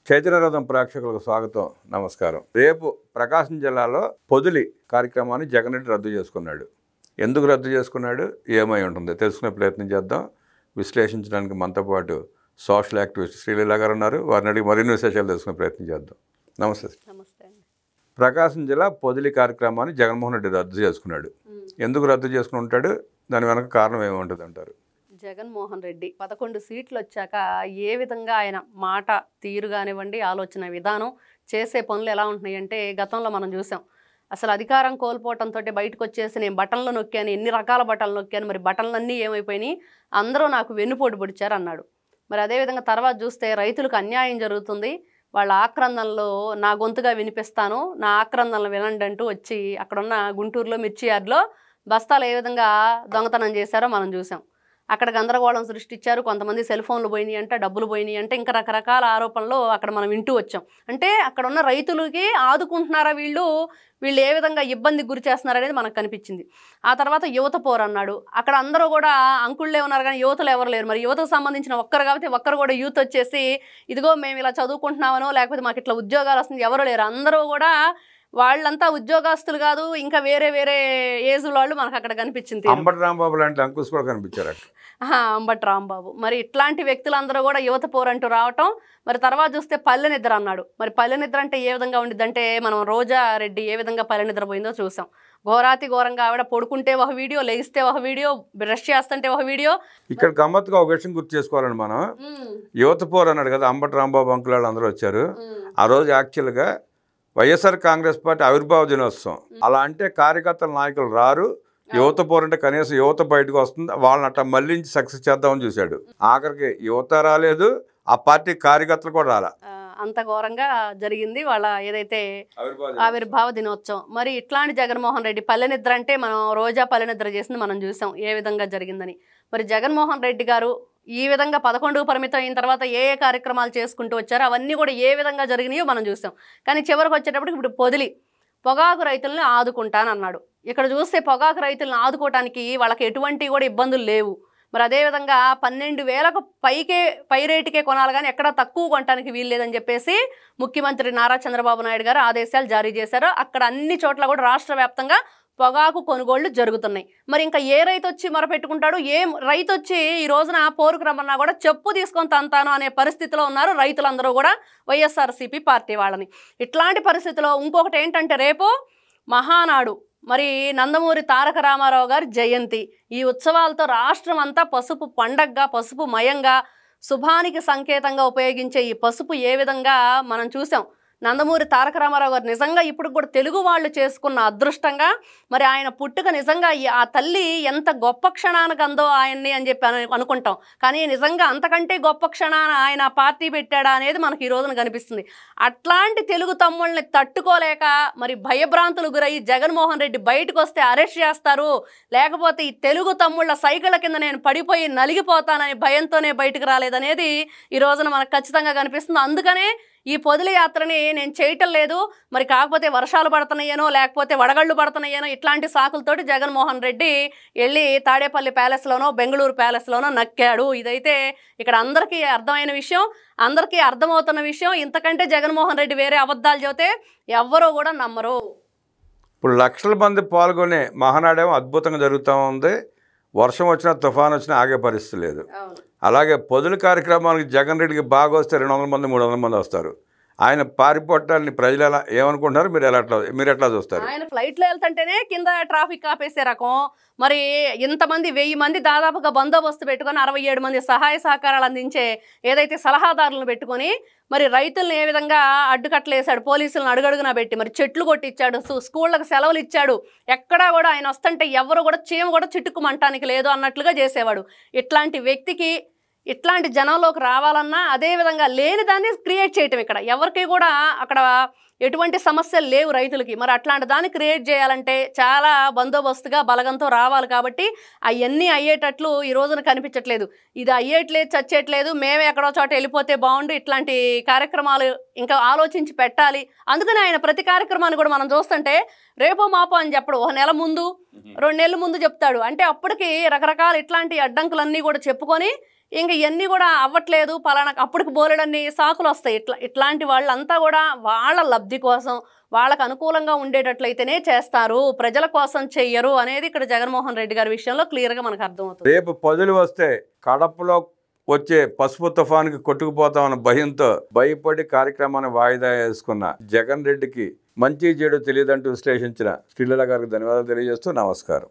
చైతన్యరథం ప్రేక్షకులకు స్వాగతం, నమస్కారం. రేపు ప్రకాశం జిల్లాలో పొదిలి కార్యక్రమాన్ని జగన్ రెడ్డి రద్దు చేసుకున్నాడు. ఎందుకు రద్దు చేసుకున్నాడు, ఏమై ఉంటుంది తెలుసుకునే ప్రయత్నం చేద్దాం. విశ్లేషించడానికి మనతో పాటు సోషల్ యాక్టివిస్ట్ శ్రీలీల గారు ఉన్నారు. వారిని అడిగి మరిన్ని విశేషాలు తెలుసుకునే ప్రయత్నం చేద్దాం. నమస్తే. నమస్తే. ప్రకాశం జిల్లా పొదిలి కార్యక్రమాన్ని జగన్మోహన్ రెడ్డి రద్దు చేసుకున్నాడు. ఎందుకు రద్దు చేసుకుని ఉంటాడు, దాని వెనక కారణం ఏముంటుంది అంటారు? జగన్మోహన్ రెడ్డి 11 సీట్లు వచ్చాక ఏ విధంగా ఆయన మాట తీరు కానివ్వండి, ఆలోచన విధానం, చేసే పనులు ఎలా ఉంటున్నాయంటే గతంలో మనం చూసాం. అసలు అధికారం కోల్పోవటంతో బయటకు వచ్చేసి నేను బటన్లు నొక్కాను, ఎన్ని రకాల బటన్లు నొక్కాను, మరి బటన్లన్నీ ఏమైపోయినాయి, అందరూ నాకు వెన్నుపోటు పొడిచారు అన్నాడు. మరి అదేవిధంగా తర్వాత చూస్తే రైతులకు అన్యాయం జరుగుతుంది, వాళ్ళ ఆక్రందనలో నా గొంతుగా వినిపిస్తాను, నా ఆక్రందనలు వినండి అంటూ వచ్చి అక్కడున్న గుంటూరులో మిర్చి యార్డ్లో బస్తాలు ఏ విధంగా దొంగతనం చేశారో మనం చూసాం. అక్కడ గందరగోళం సృష్టించారు, కొంతమంది సెల్ ఫోన్లు పోయినాయి అంటే, డబ్బులు పోయినాయి అంటే, ఇంకా రకరకాల ఆరోపణలు అక్కడ మనం వింటూ వచ్చాం. అంటే అక్కడ ఉన్న రైతులకి ఆదుకుంటున్నారా వీళ్ళు ఏ విధంగా ఇబ్బందికి గురి చేస్తున్నారు అనేది మనకు కనిపించింది. ఆ తర్వాత యువత పోరు అన్నాడు. అక్కడ అందరూ కూడా అంకుళ్ళే ఉన్నారు కానీ యువతలు ఎవరు లేరు. మరి యువతకు సంబంధించిన ఒక్కరు కాబట్టి ఒక్కరు కూడా యూత్ వచ్చేసి ఇదిగో మేము ఇలా చదువుకుంటున్నామనో లేకపోతే మాకు ఇట్లా ఉద్యోగాలు వస్తుంది ఎవరు లేరు. అందరూ కూడా వాళ్ళంతా ఉద్యోగస్తులు కాదు, ఇంకా వేరే ఏజ్ వాళ్ళు మనకు అక్కడ కనిపించింది. అంబటి రాంబాబు లాంటి అంకుల్స్ కూడా కనిపించారు అక్కడ. అంబటి రాంబాబు, మరి ఇట్లాంటి వ్యక్తులందరూ కూడా యువత పోరంటూ రావటం. మరి తర్వాత చూస్తే పల్లె నిద్ర అన్నాడు. మరి పల్లె నిద్ర అంటే ఏ విధంగా ఉండిద్దంటే, మనం రోజా రెడ్డి ఏ విధంగా పల్లె నిద్ర పోయిందో చూసాం. ఘోరాతి ఘోరంగా ఆవిడ పడుకుంటే ఒక వీడియో, లెగిస్తే ఒక వీడియో, బ్రష్ చేస్తుంటే ఒక వీడియో. ఇక్కడ గమ్మత్తుగా ఒక విషయం గుర్తు చేసుకోవాలండి మనం. యువత పోరు అన్నాడు కదా, అంబటి రాంబాబు అంకుల్ వాళ్ళు అందరూ వచ్చారు. ఆ రోజు యాక్చువల్గా వైఎస్ఆర్ కాంగ్రెస్ పార్టీ ఆవిర్భావ దినోత్సవం. అలా అంటే కార్యకర్తల నాయకులు రారు, యువత పోరంటే కనీసం యువత బయటకు వస్తుంది, వాళ్ళని అట్లా మళ్ళించి సక్సెస్ చేద్దామని చూశాడు. ఆఖరికి యువత రాలేదు, ఆ పార్టీ కార్యకర్తలు కూడా రాలా. అంత ఘోరంగా జరిగింది వాళ్ళ ఏదైతే ఆవిర్భావ దినోత్సవం. మరి ఇట్లాంటి జగన్మోహన్ రెడ్డి పల్లె నిద్ర అంటే మనం రోజా పల్లె నిద్ర చేసింది మనం చూసాం ఏ విధంగా జరిగిందని. మరి జగన్మోహన్ రెడ్డి గారు ఈ విధంగా 11 పరిమితం అయిన తర్వాత ఏ కార్యక్రమాలు చేసుకుంటూ వచ్చారో అవన్నీ కూడా ఏ విధంగా జరిగినాయో మనం చూసాం. కానీ చివరికి వచ్చేటప్పటికి ఇప్పుడు పొదిలి పొగాకు రైతులను ఆదుకుంటానన్నాడు. ఇక్కడ చూస్తే పొగాకు రైతులను ఆదుకోవటానికి వాళ్ళకి ఎటువంటి కూడా ఇబ్బందులు లేవు. మరి అదేవిధంగా 12,000కు పై రేటుకే కొనాలి కానీ ఎక్కడ తక్కువ కొనడానికి వీల్లేదని చెప్పేసి ముఖ్యమంత్రి నారా చంద్రబాబు నాయుడు గారు ఆదేశాలు జారీ చేశారు. అక్కడ అన్ని చోట్ల కూడా రాష్ట్ర వ్యాప్తంగా పొగాకు కొనుగోళ్లు జరుగుతున్నాయి. మరి ఇంకా ఏ రైతు వచ్చి మొరపెట్టుకుంటాడు, ఏ రైతు వచ్చి ఈ రోజున పోరుకు రమ్మన్నా కూడా చెప్పు తీసుకొని తంతాను అనే పరిస్థితిలో ఉన్నారు రైతులందరూ కూడా వైఎస్ఆర్సీపీ పార్టీ వాళ్ళని. ఇట్లాంటి పరిస్థితిలో ఇంకొకటి ఏంటంటే రేపు మహానాడు, మరి నందమూరి తారక రామారావు గారి జయంతి. ఈ ఉత్సవాలతో రాష్ట్రం అంతా పసుపు పండగగా, పసుపు మయంగా, శుభానికి సంకేతంగా ఉపయోగించే ఈ పసుపు ఏ విధంగా మనం చూసాం. నందమూరి తారక రామారావు గారు నిజంగా ఇప్పుడు కూడా తెలుగు వాళ్ళు చేసుకున్న అదృష్టంగా, మరి ఆయన పుట్టుక నిజంగా ఆ తల్లి ఎంత గొప్ప క్షణానికి అందో ఆయన్ని అని చెప్పి అనుకుంటాం. కానీ నిజంగా అంతకంటే గొప్ప క్షణాన ఆయన పార్టీ పెట్టాడా అనేది మనకి ఈ రోజున కనిపిస్తుంది. అట్లాంటి తెలుగు తమ్ముళ్ళని తట్టుకోలేక మరి భయభ్రాంతులు గురయ్యి జగన్మోహన్ రెడ్డి బయటకు వస్తే అరెస్ట్ చేస్తారు, లేకపోతే ఈ తెలుగు తమ్ముళ్ళ సైకిళ్ళ కింద నేను పడిపోయి నలిగిపోతానని భయంతోనే బయటకు రాలేదనేది ఈ రోజున మనకు ఖచ్చితంగా కనిపిస్తుంది. అందుకనే ఈ పొదిలి యాత్రని నేను చేయటం లేదు, మరి కాకపోతే వర్షాలు పడుతున్నాయేనో లేకపోతే వడగళ్ళు పడుతున్నాయేనో ఇట్లాంటి సాకులతోటి జగన్మోహన్ రెడ్డి వెళ్ళి తాడేపల్లి ప్యాలెస్లోనో బెంగళూరు ప్యాలెస్లోనో నక్కాడు. ఇదైతే ఇక్కడ అందరికీ అర్థమైన విషయం, అందరికీ అర్థమవుతున్న విషయం. ఇంతకంటే జగన్మోహన్ రెడ్డి వేరే అబద్ధాలు చెబితే ఎవ్వరూ కూడా నమ్మరు. ఇప్పుడు లక్షల మంది పాల్గొనే మహానాడేమో అద్భుతంగా జరుగుతూ ఉంది. వర్షం వచ్చినా తుఫాను వచ్చినా ఆగే పరిస్థితి లేదు. అలాగే పొదులు కార్యక్రమానికి జగన్ రెడ్డికి బాగా వస్తే 200 మంది 300 మంది వస్తారు. ఆయన పారిపోవటాన్ని ప్రజలు ఎలా ఏమనుకుంటున్నారు, మీరు ఎట్లా చూస్తారు? ఆయన ఫ్లైట్లో వెళ్తుంటేనే కింద ట్రాఫిక్ ఆపేసే రకం. మరి ఇంతమంది 1000 మంది దాదాపుగా బందోబస్తు పెట్టుకొని 67 మంది సహాయ సహకారాలు అందించే ఏదైతే సలహాదారులను పెట్టుకొని మరి రైతులను ఏ విధంగా అడ్డుకట్టలు వేశాడు, పోలీసులను అడుగడుగునా పెట్టి మరి చెట్లు కొట్టించాడు, స్కూళ్ళకు సెలవులు ఇచ్చాడు. ఎక్కడా కూడా ఆయన వస్తుంటే ఎవరు కూడా చీమ కూడా చిట్టుకుమంటానికి లేదు అన్నట్లుగా చేసేవాడు. ఇట్లాంటి వ్యక్తికి ఇట్లాంటి జనంలోకి రావాలన్నా అదేవిధంగా లేని దాన్ని క్రియేట్ చేయటం. ఇక్కడ ఎవరికి కూడా అక్కడ ఎటువంటి సమస్యలు లేవు రైతులకి. మరి అట్లాంటి దాన్ని క్రియేట్ చేయాలంటే చాలా బందోబస్తుగా బలగంతో రావాలి. కాబట్టి అవన్నీ అయ్యేటట్లు ఈ రోజున కనిపించట్లేదు. ఇది అయ్యేట్లేదు, చచ్చేట్లేదు, మేమే ఎక్కడో చోట వెళ్ళిపోతే బాగుండు, ఇట్లాంటి కార్యక్రమాలు ఇంకా ఆలోచించి పెట్టాలి. అందుకని ఆయన ప్రతి కార్యక్రమాన్ని కూడా మనం చూస్తుంటే రేపో మాపో అని చెప్పడు, 1 నెల ముందు 2 నెలల ముందు చెప్తాడు. అంటే అప్పటికి రకరకాల ఇట్లాంటి అడ్డంకులన్నీ కూడా చెప్పుకొని ఇంకా ఇవన్నీ కూడా అవ్వట్లేదు పలానా అప్పటికి బోలెడన్ని సాకులు వస్తాయి. ఇట్లాంటి వాళ్ళంతా కూడా వాళ్ళ లబ్ధి కోసం వాళ్ళకు అనుకూలంగా ఉండేటట్లయితేనే చేస్తారు, ప్రజల కోసం చెయ్యరు అనేది ఇక్కడ జగన్మోహన్ రెడ్డి గారి విషయంలో క్లియర్గా మనకు అర్థమవుతుంది. రేపు పదులు వస్తే కడపలో వచ్చే పసుపు తుఫానికి కొట్టుకుపోతామన్న భయంతో భయపడి కార్యక్రమాన్ని వాయిదా వేసుకున్న జగన్ రెడ్డికి మంచి చెడు తెలియదంటూ విశ్లేషించిన శ్రీలీల గారికి ధన్యవాదాలు తెలియజేస్తూ నమస్కారం.